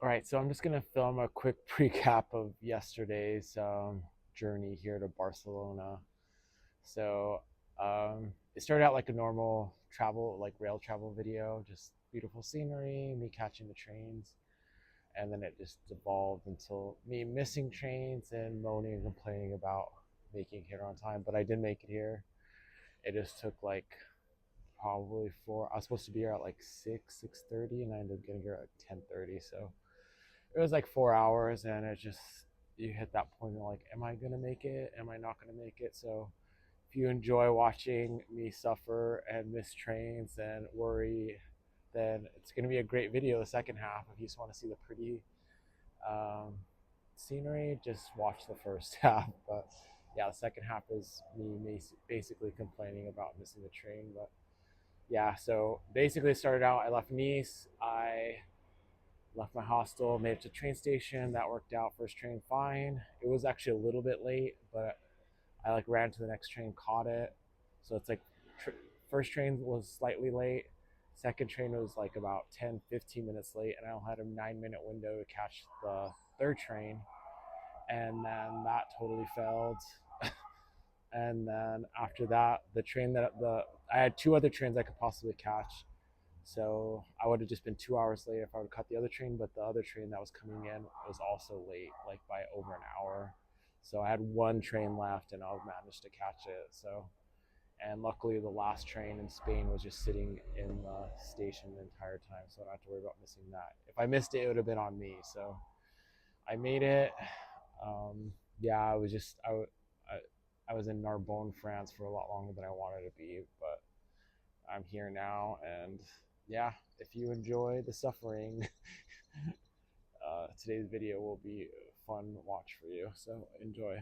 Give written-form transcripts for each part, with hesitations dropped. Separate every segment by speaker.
Speaker 1: All right, so I'm just gonna film a quick recap of yesterday's journey here to Barcelona. So it started out like a normal travel, like rail travel video, just beautiful scenery, me catching the trains, and then it just evolved until me missing trains and moaning and complaining about making it here on time. But I did make it here. It just took like probably four. I was supposed to be here at like 6:30, and I ended up getting here at 10:30. So it was like 4 hours, and it just you hit that point of like, am I gonna make it? Am I not gonna make it? So if you enjoy watching me suffer and miss trains and worry, then it's gonna be a great video. The second half, if you just want to see the pretty um, scenery, just watch the first half. But yeah, the second half is me basically complaining about missing the train. But yeah, so basically it started out. I left Nice. I left my hostel, made it to the train station. That worked out. First train fine. It was actually a little bit late, but I like ran to the next train, caught it. So it's like tr- first train was slightly late. Second train was like about 10, 15 minutes late, and I only had a 9-minute window to catch the third train. And then that totally failed. And then after that, the train that the I had two other trains I could possibly catch. So I would have just been 2 hours late if I would have caught the other train, but the other train that was coming in was also late, like by over an hour. So I had one train left and I managed to catch it. So, and luckily the last train in Spain was just sitting in the station the entire time, so I don't have to worry about missing that. If I missed it, it would have been on me. So I made it. Yeah, I was just I was in Narbonne, France for a lot longer than I wanted to be, but I'm here now, and yeah, if you enjoy the suffering, today's video will be a fun watch for you. So enjoy.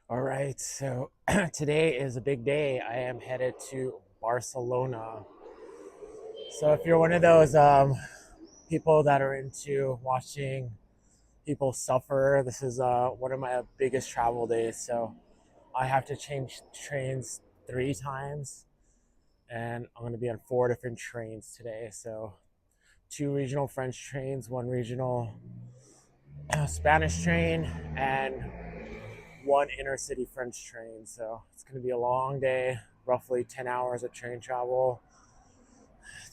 Speaker 1: All right, so today is a big day. I am headed to Barcelona. So if you're one of those people that are into watching people suffer, this is one of my biggest travel days. So I have to change trains 3 times, and I'm going to be on 4 different trains today. So two regional French trains, one regional Spanish train, and one inner city French train. So it's going to be a long day, roughly 10 hours of train travel.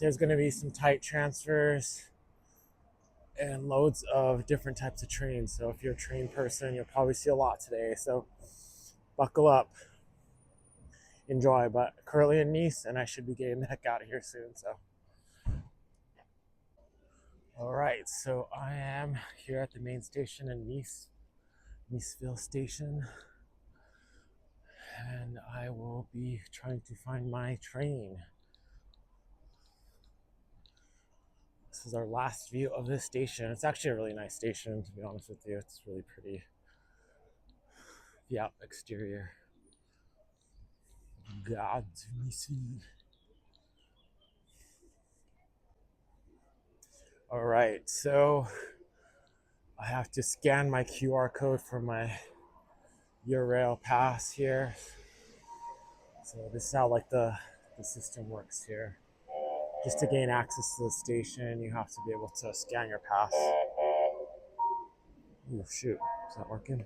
Speaker 1: There's going to be some tight transfers and loads of different types of trains. So if you're a train person, you'll probably see a lot today. So buckle up, enjoy. But currently in Nice, and I should be getting the heck out of here soon. So all right, so I am here at the main station in Nice, Niceville Station, and I will be trying to find my train. This is our last view of this station. It's actually a really nice station, to be honest with you. It's really pretty. Yeah, exterior. God, let me see. All right, so I have to scan my QR code for my Eurail pass here. So this is how like the system works here. Just to gain access to the station, you have to be able to scan your pass. Oh shoot, is that working?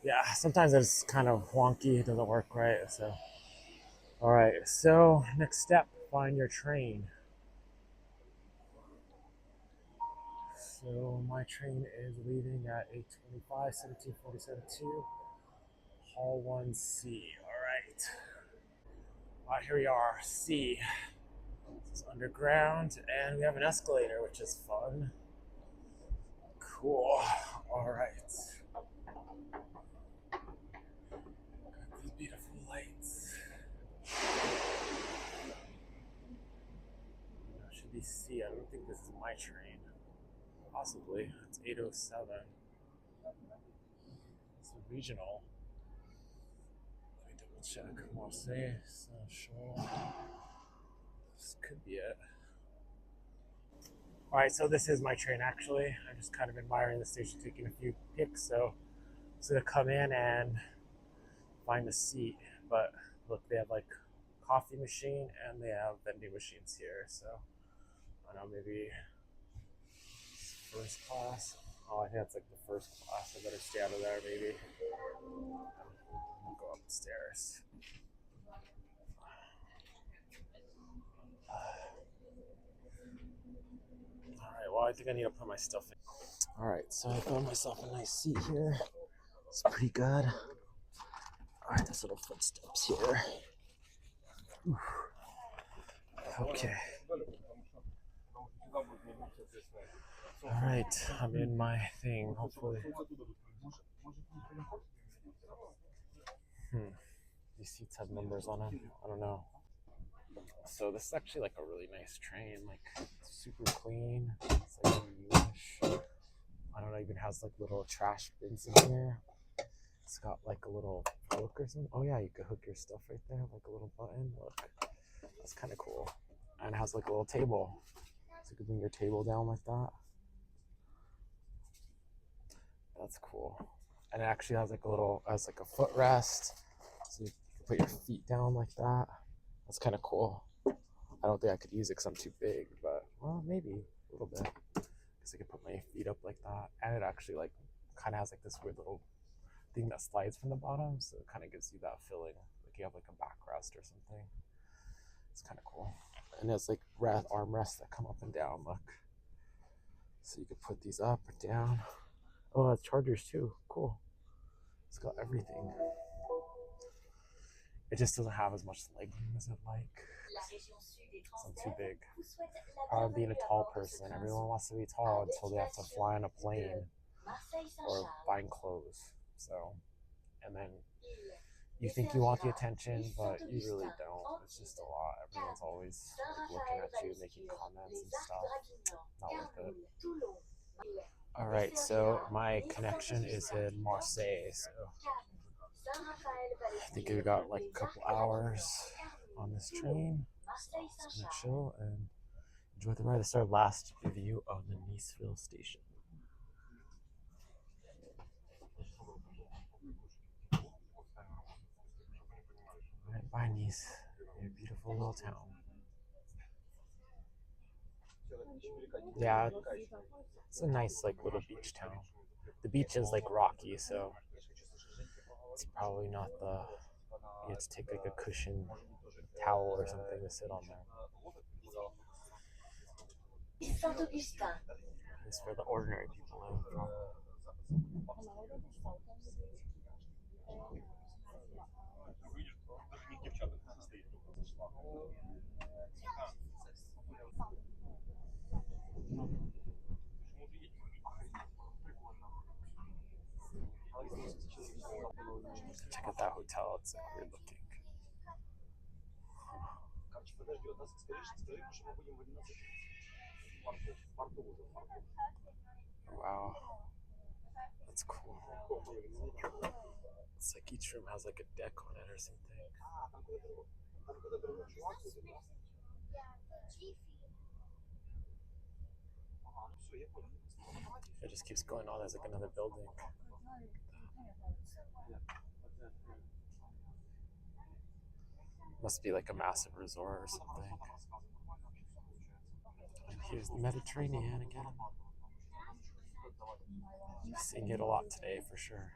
Speaker 1: Yeah, sometimes it's kind of wonky, it doesn't work right. So, all right, so next step, find your train. So my train is leaving at 8:25, 1747 to Hall 1C. All right. All right, here we are, C. This is underground, and we have an escalator, which is fun. Cool. All right. Got these beautiful lights. That should be C. I don't think this is my train. Possibly. It's 8:07. It's a regional. Let me double check. Marseille, Saint-Charles. This could be it. All right, so this is my train actually. I'm just kind of admiring the station, taking a few pics. So I'm gonna come in and find a seat. But look, they have like coffee machine, and they have vending machines here. So I don't know, maybe first class. Oh, I think that's like the first class. I better stay out of there, maybe. I'll go up the stairs. All right. Well, I think I need to put my stuff in. All right. So I found myself a nice seat here. It's pretty good. All right. There's little footsteps here. Okay. All right. I'm in my thing. Hopefully. These seats have numbers on them. I don't know. So this is actually like a really nice train. Like super clean. It's like newish. I don't know. Even has like little trash bins in here. It's got like a little hook or something. Oh yeah, you could hook your stuff right there, like a little button. Look, that's kind of cool. And it has like a little table, so you can bring your table down like that. That's cool. And it actually has like a footrest, so you can put your feet down like that. That's kind of cool. I don't think I could use it because I'm too big, but well, maybe a little bit. Because I could put my feet up like that, and it actually like kind of has like this weird little thing that slides from the bottom, so it kind of gives you that feeling like you have like a backrest or something. It's kind of cool. And there's like armrests that come up and down. Look, so you could put these up or down. Oh, that's chargers too. Cool. It's got everything. It just doesn't have as much legroom as I'd like. I'm too big. Being a tall person, everyone wants to be tall until they have to fly on a plane or buying clothes. So, and then you think you want the attention, but you really don't. It's just a lot. Everyone's always like, looking at you, making comments and stuff. Not worth it. All right, so my connection is in Marseille, so I think we got like a couple hours on this train. So I'm just gonna chill and enjoy the ride. This is our last view of the Niceville station. All right, bye Nice, your beautiful little town. Yeah, it's a nice like little beach town. The beach is like rocky, so it's probably not the. You have to take like a cushion towel or something to sit on there. It's for the ordinary people. Check out that hotel. It's like weird looking. Wow, that's cool. It's like each room has like a deck on it or something. It just keeps going on. There's like another building. Must be like a massive resort or something. And here's the Mediterranean again. Seeing it a lot today for sure.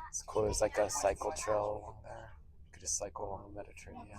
Speaker 1: It's cool. There's like a cycle trail along there. You could just cycle along the Mediterranean.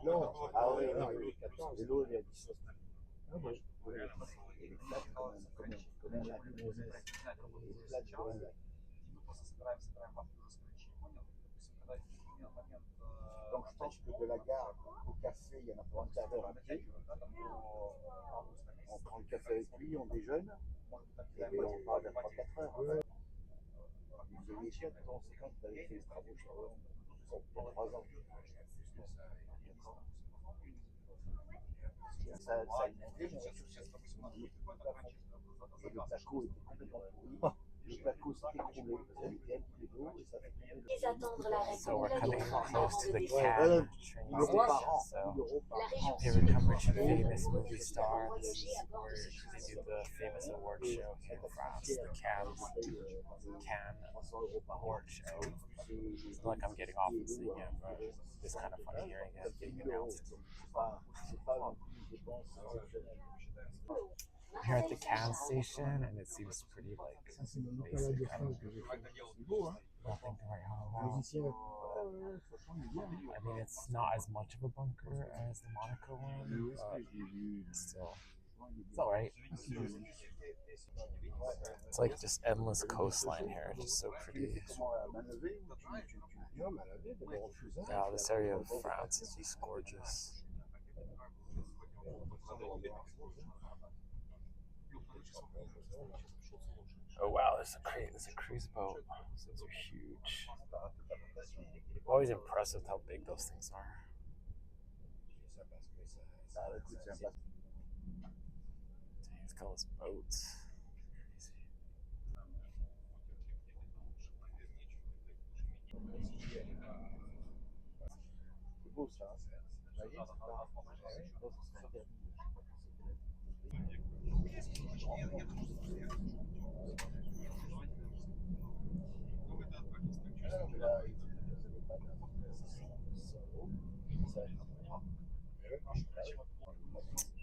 Speaker 1: Non, ah oui, non, il est 14, et l'autre il a 17. Ah ouais. Comme un lac,
Speaker 2: Donc je pense que de la gare au café, il y en a pour un quart d'heure à pied. On prend le café avec lui, on déjeune, et on parle de 3-4 heures. Il faisait chiens, on sait quand il avait fait les travaux chez eux. Il y a 3 ans. Ça a inondé, mais et le placo était complètement pourri. Le placo s'est écroulé, ça a été impliqué d'eau et ça fait tomber le.
Speaker 1: So we're coming close to the
Speaker 2: Ouais,
Speaker 1: Cannes train station. So here we come, rich and famous movie star. This is where they do the famous award show here in France, the Cannes award show. It's not like I'm getting off and seeing it, but it's kind of funny hearing it getting announced. Here at the Cannes station, and it seems pretty like basic. Nothing to write home about. I mean, it's not as much of a bunker as the Monaco one, but still, it's all right. It's like just endless coastline here. It's just so pretty. Yeah, this area of France is just gorgeous. Oh wow, there's a cruise boat. Those are huge. I'm always impressed with how big those things are. Dang, it's got all those boats.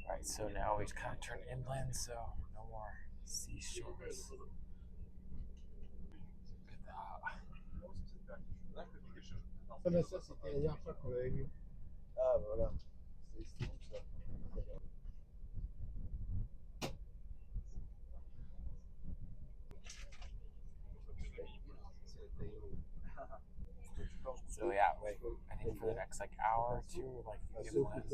Speaker 1: Alright, so now we've kind of turned inland, so no more seashores. Look at that.
Speaker 2: Ça, c'était la dernière fois qu'on l'avait vu. Ah, voilà. C'est fou, ça.
Speaker 1: So yeah, I think for the next like hour or two, we're like inland,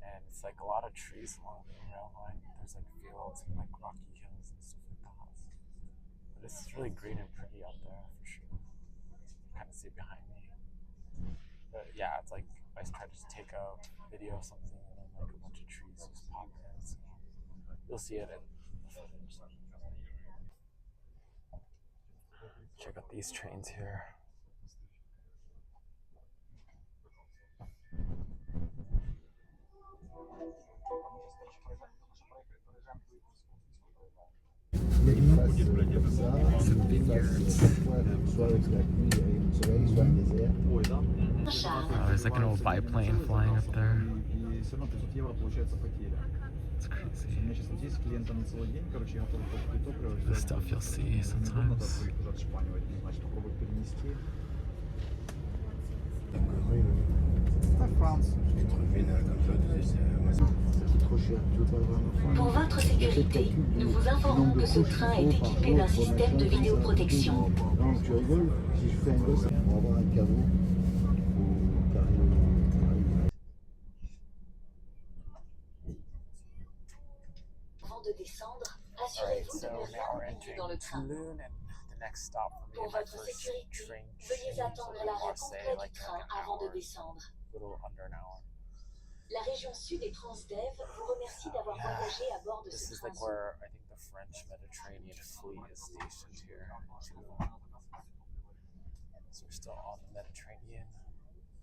Speaker 1: and it's like a lot of trees along the rail line. There's like fields and like rocky hills and stuff like that. But it's really green and pretty out there for sure. You kind of see it behind me. But yeah, it's like I tried to take a video of something and then like a bunch of trees just pop in. So you'll see it in the footage. Check out these trains here. There's like an old biplane flying up there. It's crazy. The stuff you'll see sometimes.
Speaker 3: Pour votre sécurité, nous vous informons que ce train est équipé d'un système de vidéoprotection.
Speaker 2: Non, tu rigoles, si je fais un gosse, on va avoir un caveau.
Speaker 3: Avant de descendre,
Speaker 1: Alright,
Speaker 3: assurez-vous
Speaker 1: so
Speaker 3: de ne rien
Speaker 1: now we're
Speaker 3: oublier
Speaker 1: entering
Speaker 3: dans le train.
Speaker 1: Toulon, and the next stop for me
Speaker 3: Pour
Speaker 1: in my
Speaker 3: votre
Speaker 1: first
Speaker 3: sécurité,
Speaker 1: train
Speaker 3: veuillez
Speaker 1: change
Speaker 3: attendre
Speaker 1: will be
Speaker 3: l'arrêt
Speaker 1: Marseille,
Speaker 3: complet
Speaker 1: like
Speaker 3: du
Speaker 1: in
Speaker 3: train
Speaker 1: like an
Speaker 3: avant de
Speaker 1: hour,
Speaker 3: descendre.
Speaker 1: a little under an hour.
Speaker 3: La région sud et Transdev vous remercie d'avoir voyagé à bord de
Speaker 1: This
Speaker 3: ce
Speaker 1: is
Speaker 3: train.
Speaker 1: like where I think the French Mediterranean fleet is stationed here in Toulon. So we're still on the Mediterranean.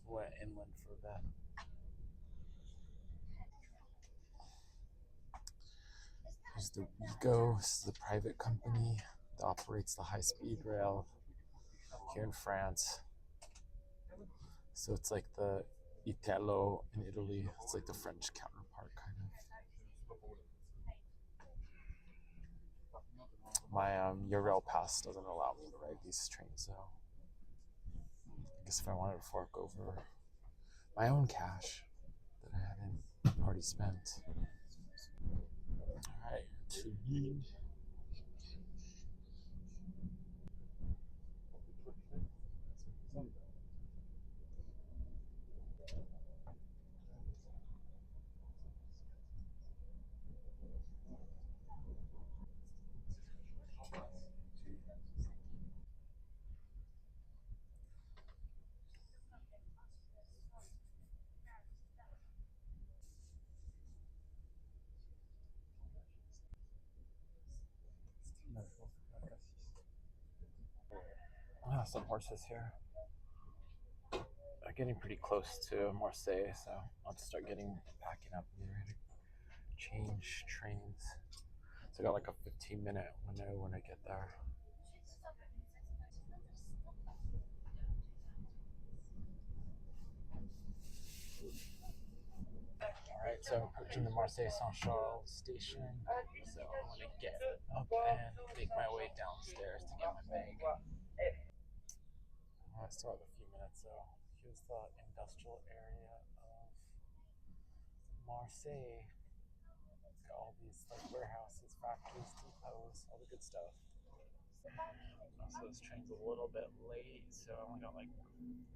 Speaker 1: Went inland for a bit. Here's the Wigo. This is the private company that operates the high-speed rail here in France. So it's like the Italo in Italy. It's like the French counterpart, kind of. My Eurail pass doesn't allow me to ride these trains, so I guess if I wanted to fork over my own cash that I hadn't already spent. All right, to Wien. some horses here. Getting pretty close to Marseille, so I'll just start packing up and ready to change trains. So I got like a 15-minute window when I get there. Alright, so I'm approaching the Marseille Saint-Charles station. So I'm gonna get up and make my way downstairs to get my bag. I still have a few minutes, so here's the industrial area of Marseille. It's got all these like warehouses, factories, depots, all the good stuff. So this train's a little bit late, so I only got like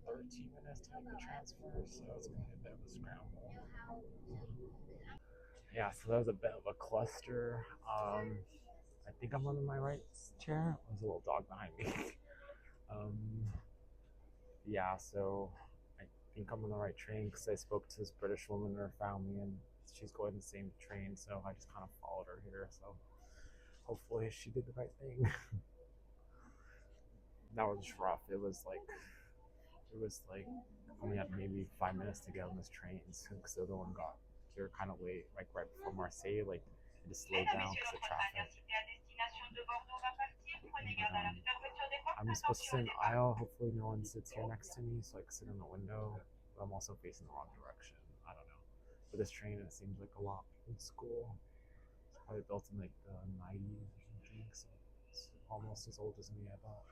Speaker 1: 13 minutes to make the transfer, so it's gonna be a bit of a scramble. Yeah, so that was a bit of a cluster. I think I'm on my right chair. There's a little dog behind me. um, yeah, so I think I'm on the right train because I spoke to this British woman and her family, and she's going the same train, so I just kind of followed her here. So hopefully she did the right thing. That was rough. It was like only had maybe 5 minutes to get on this train because the other one got here kind of late, like right before Marseille. Like it just slowed down because of traffic. I'm supposed to sit in the aisle. Hopefully, no one sits here next to me, so I can sit in the window. But I'm also facing the wrong direction. I don't know. But this train, it seems like a lot old school. It's probably built in like the 90s or something. So it's almost as old as me, I thought.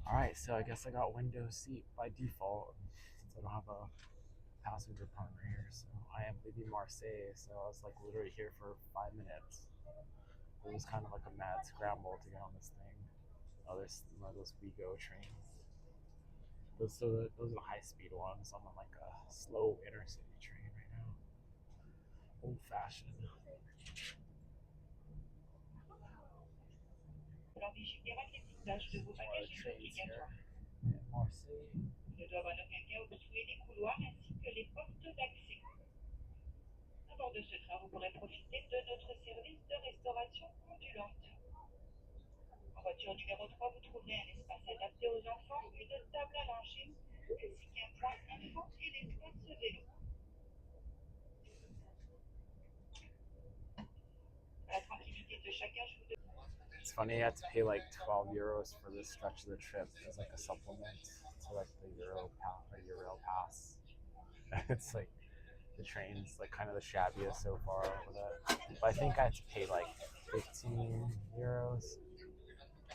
Speaker 1: Alright, so I guess I got window seat by default since I don't have a passenger partner here. So I am leaving Marseille, so I was like literally here for 5 minutes. It was kind of like a mad scramble to get on this thing. Oh, there's one of those WeGo trains. Those are the high speed ones. I'm on like a slow intercity train right now. Old fashioned. Trains here in Marseille.
Speaker 4: Ne doivent en aucun cas obstruer les couloirs ainsi que les portes d'accès. À bord de ce train, vous pourrez profiter de notre service de restauration ondulante. En voiture numéro 3, vous trouverez un espace adapté aux enfants, une table à manger, ainsi qu'un point info et des places vélo. À la tranquillité de chacun, je vous demande.
Speaker 1: It's funny, I had to pay like 12 euros for this stretch of the trip as like a supplement to like the Euro pass. It's like the train's like kind of the shabbiest so far with it. But I think I had to pay like 15 euros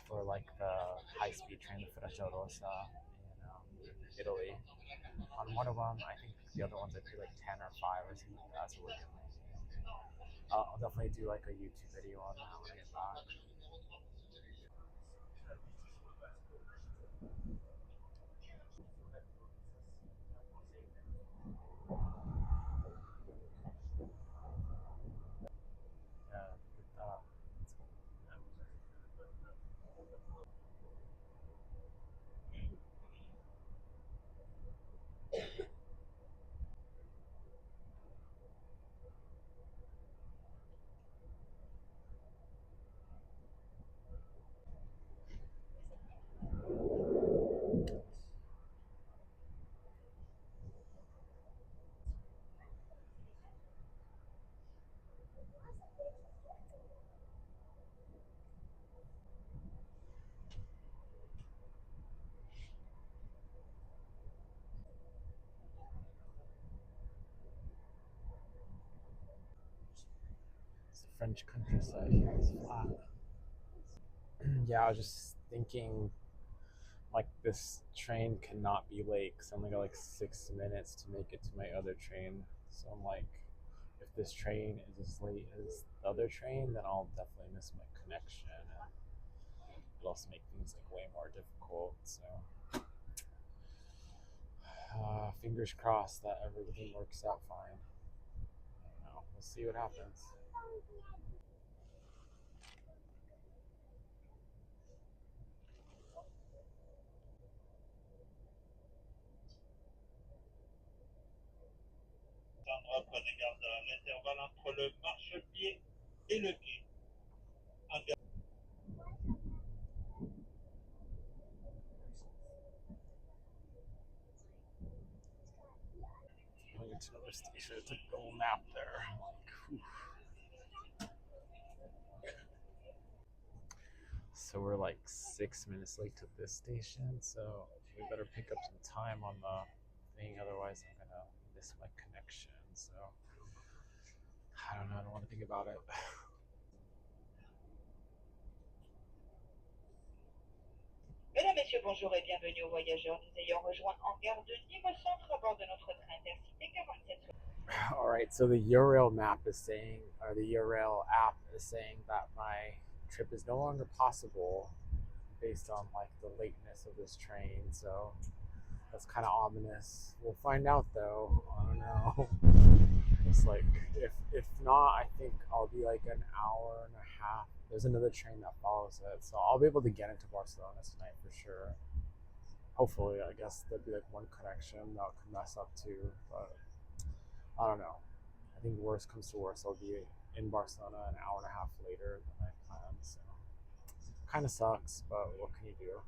Speaker 1: for like the high-speed train, the Freccia Rossa in Italy. On one of them, I think the other ones I paid like 10 or 5 or something like that. So I'll definitely do like a YouTube video on that when I get back. It's the French countryside here. It's flat. Yeah, I was just thinking like this train cannot be late because I only got like 6 minutes to make it to my other train. So I'm like, if this train is as late as the other train, then I'll definitely miss my connection, and it'll also make things like way more difficult. So fingers crossed that everything works out fine. I don't know. We'll see what happens.
Speaker 5: Prenez garde à l'intervalle entre le marchepied et le quai.
Speaker 1: get to another station. It's a little nap there. So we're like 6 minutes late to this station, so we better pick up some time on the thing, otherwise I'm gonna miss my connection. So I don't know, I don't want to think about it.
Speaker 4: Mesdames, Messieurs, bonjour et bienvenue aux voyageurs nous ayant rejoints en gare de Nîmes Centre à bord de notre train intercité 47.
Speaker 1: All right, so the Eurail map is saying, or the Eurail app is saying that my trip is no longer possible based on like the lateness of this train. So that's kind of ominous. We'll find out though. I don't know. It's like if not, I think I'll be like an hour and a half. There's another train that follows it, so I'll be able to get into Barcelona tonight for sure. Hopefully, I guess there'll be like one connection that could mess up too, but I don't know. I think worst comes to worst, I'll be in Barcelona an hour and a half later than I planned. So kind of sucks, but what can you do?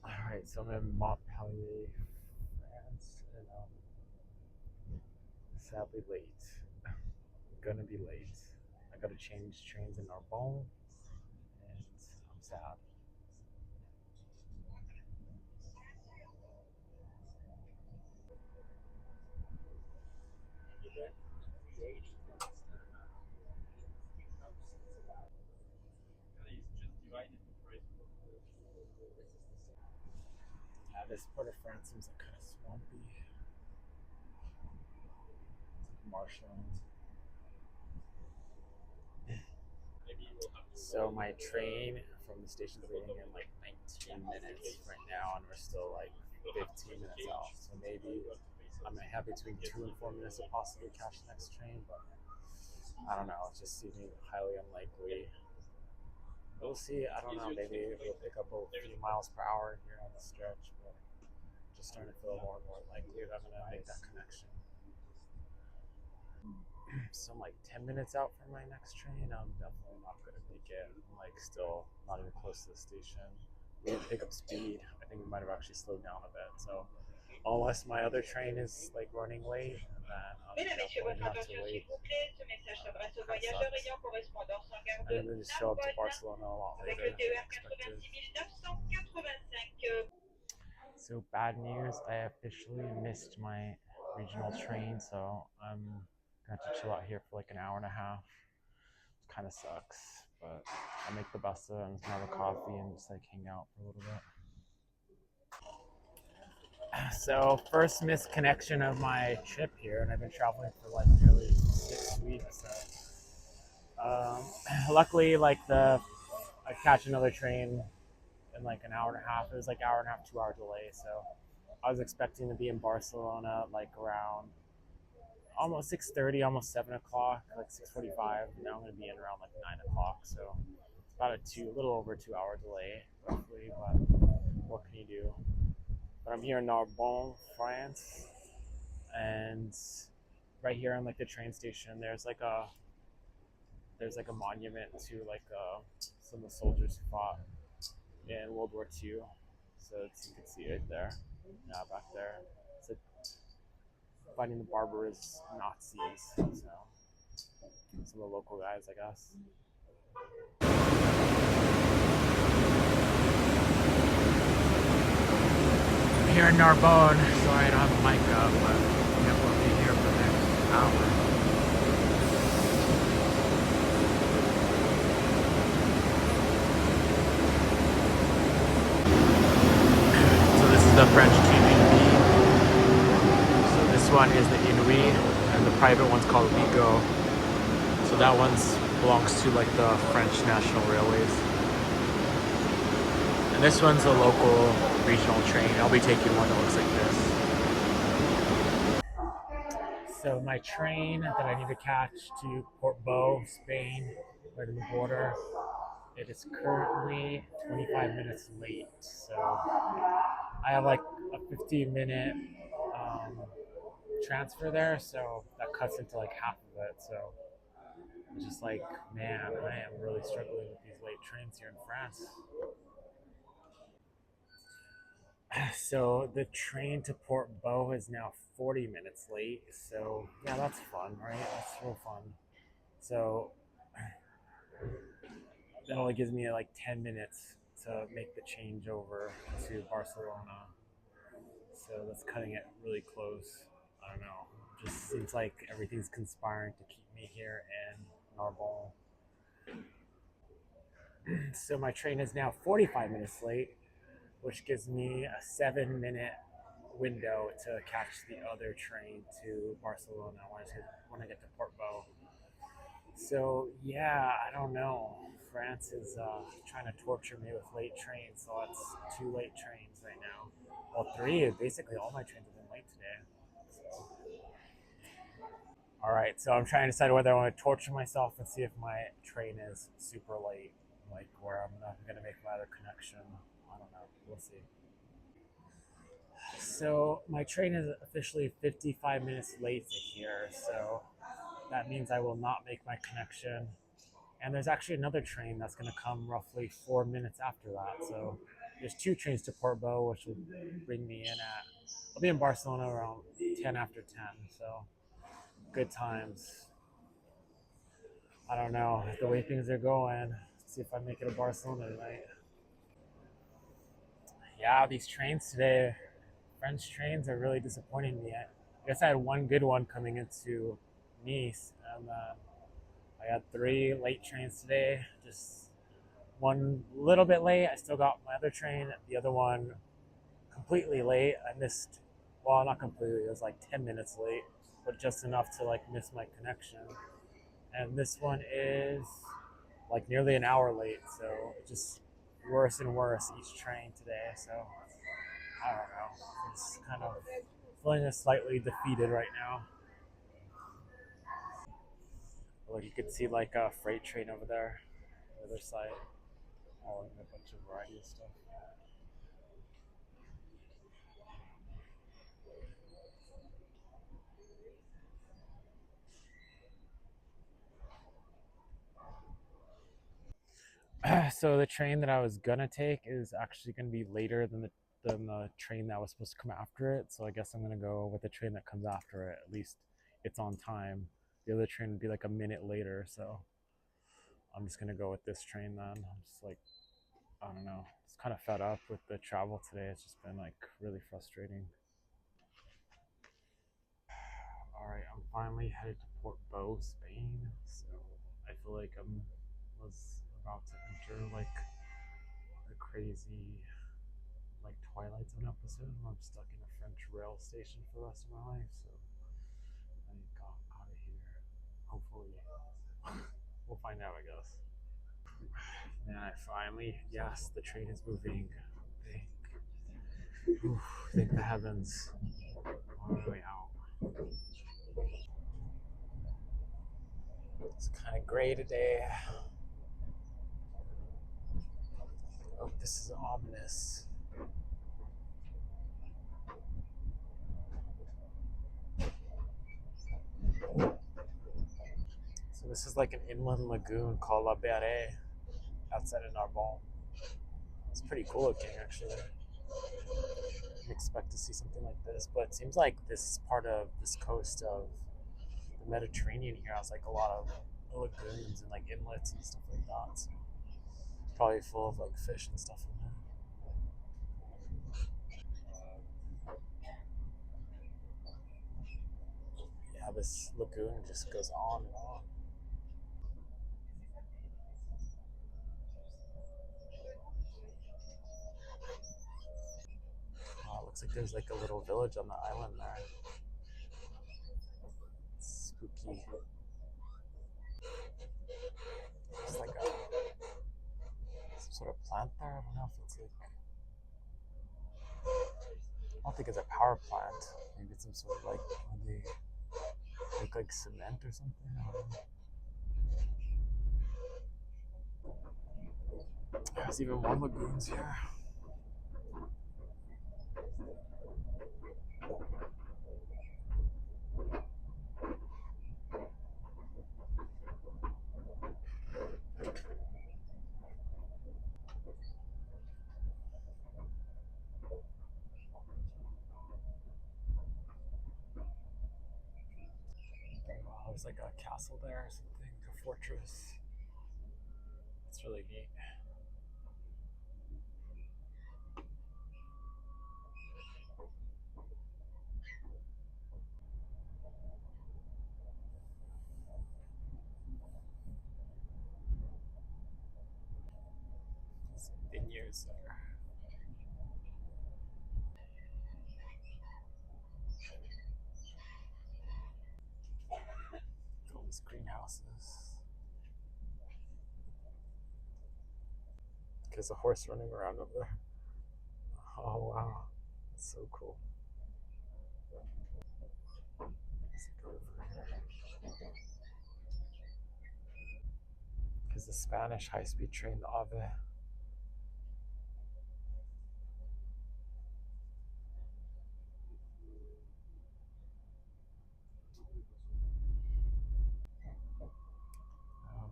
Speaker 1: All right, so I'm in Montpellier, France, and sadly late. I'm gonna be late. I gotta change trains in Narbonne, and I'm sad. Yeah, this part of France seems like kind of swampy. It's like marshland. So my train from the station's leaving in like 19 minutes right now, and we're still like 15 minutes out. So maybe I might have between 2 and 4 minutes to possibly catch the next train, but I don't know. It's just seeming highly unlikely. We'll see. I don't know. Maybe we'll pick up a few miles per hour here on the stretch, but just starting to feel more and more likely that I'm gonna make that connection. So I'm like 10 minutes out from my next train. I'm definitely not gonna make it. I'm like still not even close to the station. We didn't pick up speed. I think we might have actually slowed down a bit. So unless my other train is like running late, then I'm
Speaker 4: Mesdames, Messieurs,
Speaker 1: definitely
Speaker 4: votre
Speaker 1: gonna have to
Speaker 4: attention s'il
Speaker 1: wait.
Speaker 4: vous plaît. Ce message s'adresse aux
Speaker 1: Kind of
Speaker 4: voyageurs
Speaker 1: sucks.
Speaker 4: ayant correspondance en gare
Speaker 1: And
Speaker 4: de
Speaker 1: then just show up to
Speaker 4: Narbonne
Speaker 1: Barcelona a lot
Speaker 4: avec
Speaker 1: later
Speaker 4: le
Speaker 1: than
Speaker 4: TER
Speaker 1: expected.
Speaker 4: 86 985.
Speaker 1: So bad news, I officially missed my regional train, so I'm gonna have to chill out here for like an hour and a half. It kind of sucks, but I'll make the best of it. I'm just gonna have a coffee and just like hang out for a little bit. So first missed connection of my trip here, and I've been traveling for like nearly 6 weeks. So luckily, like I catch another train in like an hour and a half. It was like hour and a half, 2 hour delay. So I was expecting to be in Barcelona like around almost 6:30, almost 7 o'clock, like 6:45. Now I'm gonna be in around like 9 o'clock. So about a little over 2 hour delay roughly. But what can you do? But I'm here in Narbonne, France, and right here on like the train station, there's like a monument to like some of the soldiers who fought in World War II. So you can see it there. Yeah, back there. It's like fighting the barbarous Nazis. So some of the local guys, I guess. I'm here in Narbonne. Sorry I don't have a mic up, but yeah, we'll be here for the next hour. So this is the French TV. So this one is the Inouï, and the private one's called Ligo. So that one's belongs to like the French National Railways. And this one's a local regional train. I'll be taking one that looks like this. So my train that I need to catch to Portbou, Spain, right in the border, it is currently 25 minutes late. So I have like a 15-minute transfer there, so that cuts into like half of it. So I'm just like, man, I am really struggling with these late trains here in France. So the train to Portbou is now 40 minutes late. So yeah, that's fun, right? That's real fun. So that only gives me like 10 minutes to make the change over to Barcelona. So that's cutting it really close. I don't know. Just seems like everything's conspiring to keep me here in Narbonne. So my train is now 45 minutes late, which gives me a 7-minute window to catch the other train to Barcelona when I get to Portbou. So yeah, I don't know. France is trying to torture me with late trains, so it's 2 late trains right now. Well, three. Basically, all my trains have been late today. So, all right, so I'm trying to decide whether I want to torture myself and see if my train is super late, like where I'm not going to make my other connection. I don't know. We'll see. So my train is officially 55 minutes late to here, so that means I will not make my connection. And there's actually another train that's going to come roughly 4 minutes after that. So there's 2 trains to Portbou, which will bring me in at, I'll be in Barcelona around 10 after 10. So good times. I don't know the way things are going. Let's see if I make it to Barcelona tonight. Yeah, these trains today, French trains are really disappointing me. I guess I had one good one coming into Nice, and I had 3 late trains today. Just one little bit late. I still got my other train. The other one completely late. I missed, well, not completely. It was like 10 minutes late, but just enough to like miss my connection. And this one is like nearly an hour late. So it's just worse and worse each train today. So I don't know. I'm just kind of feeling slightly defeated right now. Like you could see like a freight train over there, on the other side. Oh, and a bunch of variety of stuff. So the train that I was gonna take is actually gonna be later than the train that was supposed to come after it. So I guess I'm gonna go with the train that comes after it. At least it's on time. The other train would be like a minute later, so I'm just gonna go with this train then. I'm just like, I don't know. Just kind of fed up with the travel today. It's just been like really frustrating. All right, I'm finally headed to Portbou, Spain. So I feel like I'm was about to enter like a crazy like Twilight Zone episode where I'm stuck in a French rail station for the rest of my life. So I got out of here. Hopefully, we'll find out. I guess. And I finally, yes, the train is moving. Thank, thank the heavens. On my way out. It's kind of gray today. Oh, this is ominous. So this is like an inland lagoon called La Berre outside of Narbonne. It's pretty cool looking, actually. Didn't expect to see something like this, but it seems like this is part of this coast of the Mediterranean here has like a lot of lagoons and like inlets and stuff like that. So it's probably full of like fish and stuff in there. Yeah, this lagoon just goes on and on. Wow, it looks like there's like a little village on the island there. It's spooky. It's like some sort of plant there. I don't know if it's like, I don't think it's a power plant. Maybe it's some sort of like when they make like cement or something. I don't know. There's even more lagoons here. there's like a castle there or something, a fortress. It's really neat. Some vineyards there. All these greenhouses. There's a horse running around over there. Oh wow, that's so cool. There's the Spanish high-speed train, the Ave.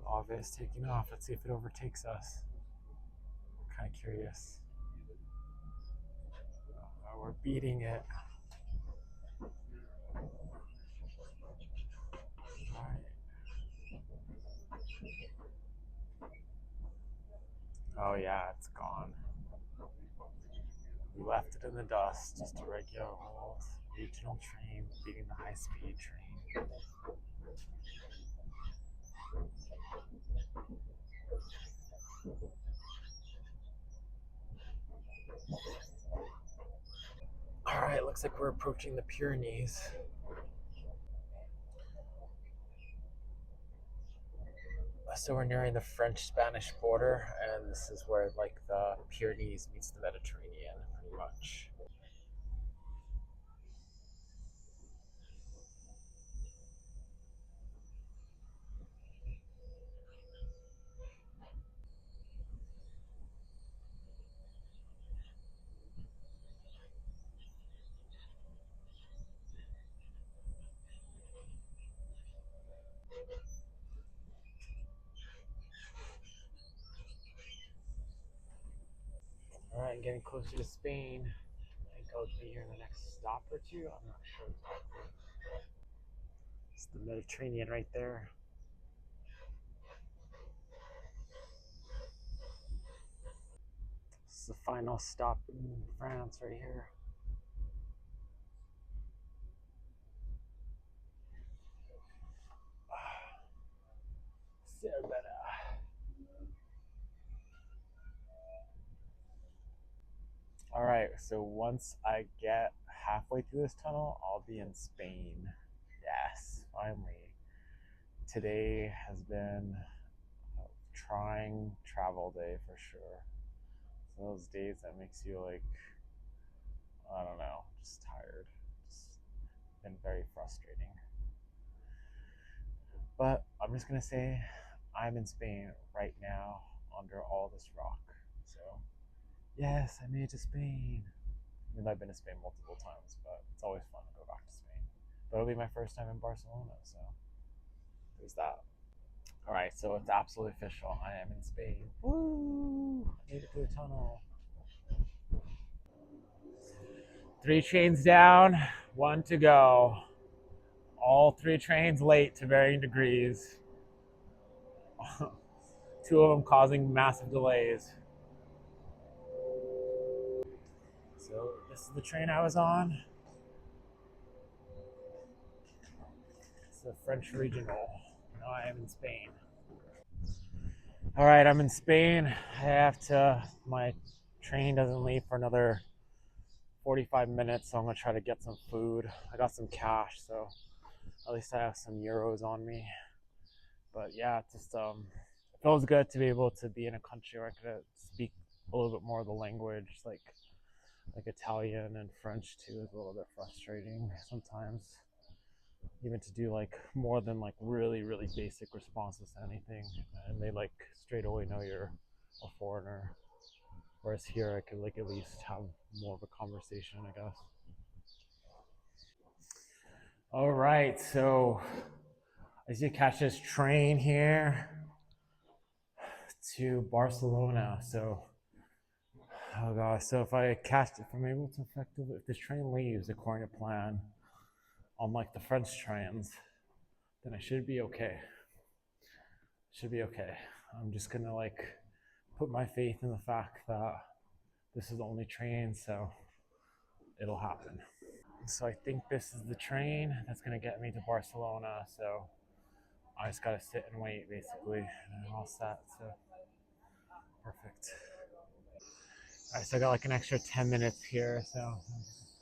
Speaker 1: Ave is taking off. Let's see if it overtakes us. I'm kind of curious. We're beating it. Oh yeah, it's gone. We left it in the dust. Just a regular old regional train beating the high-speed train. All right, looks like we're approaching the Pyrenees. So we're nearing the French-Spanish border, and this is where like the Pyrenees meets the Mediterranean, pretty much. All right, getting closer to Spain. I think I'll be here in the next stop or two. I'm not sure exactly. It's the Mediterranean right there. This is the final stop in France right here. All right, so once I get halfway through this tunnel, I'll be in Spain. Yes, finally. Today has been a trying travel day for sure. It's one of those days that makes you like, I don't know, just tired. Just been very frustrating. But I'm just gonna say I'm in Spain right now under all this rock. So yes, I made it to Spain. I mean, I've been to Spain multiple times, but it's always fun to go back to Spain. But it'll be my first time in Barcelona, so there's that. All right, so it's absolutely official. I am in Spain. Woo! I made it through the tunnel. 3 trains down, 1 to go. All 3 trains late to varying degrees. 2 of them causing massive delays. So this is the train I was on. It's the French regional. Now I am in Spain. All right, I'm in Spain. My train doesn't leave for another 45 minutes, so I'm gonna try to get some food. I got some cash, so at least I have some euros on me. But yeah, it feels good to be able to be in a country where I could speak a little bit more of the language, like Italian and French too is a little bit frustrating sometimes. Even to do like more than like really really basic responses to anything, and they like straight away know you're a foreigner. Whereas here I could like at least have more of a conversation, I guess. All right, so I see catch this train here to Barcelona. So, oh gosh, so if I'm able to effectively, if this train leaves according to plan, unlike the French trains, then I should be okay. Should be okay. I'm just gonna like put my faith in the fact that this is the only train, so it'll happen. So I think this is the train that's gonna get me to Barcelona. So I just gotta sit and wait, basically, and I'm all set. So perfect. All right, so I got like an extra 10 minutes here. So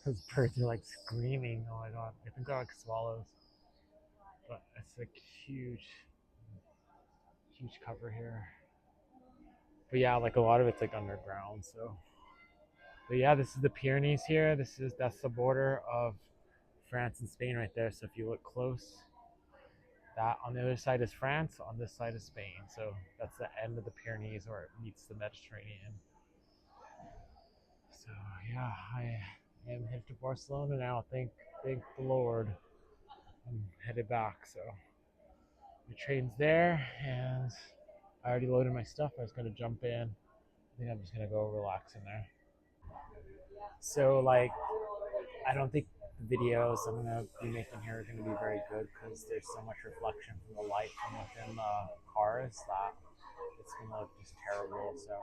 Speaker 1: those birds are like screaming. Oh my god! I think they're like swallows, but it's like huge, huge cover here. But yeah, like a lot of it's like underground. So, but yeah, this is the Pyrenees here. That's the border of France and Spain right there. So if you look close, that on the other side is France, on this side is Spain. So that's the end of the Pyrenees where it meets the Mediterranean. So yeah, I am headed to Barcelona now. Thank the Lord. I'm headed back. So the train's there, and I already loaded my stuff. I was gonna jump in. I think I'm just gonna go relax in there. So like, I don't think the videos I'm gonna be making here are gonna be very good because there's so much reflection from the light from within the cars that it's gonna look just terrible. So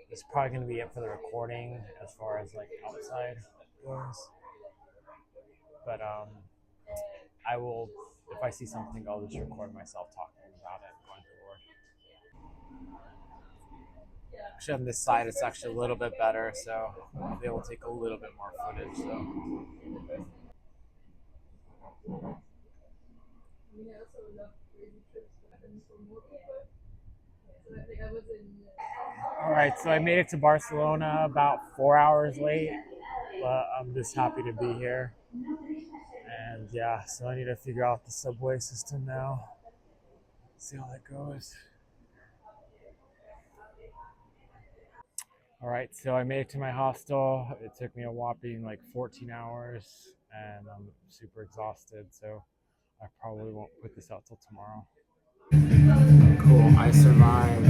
Speaker 1: it's probably gonna be it for the recording as far as like outside goes. But I will, if I see something, I'll just record myself talking about it going forward. Actually, on this side, it's actually a little bit better, so I'll be able to take a little bit more footage. So. All right, so I made it to Barcelona about 4 hours late, but I'm just happy to be here. And yeah, so I need to figure out the subway system now. See how that goes. All right, so I made it to my hostel. It took me a whopping like 14 hours, and I'm super exhausted, so I probably won't put this out till tomorrow. Cool, I survived.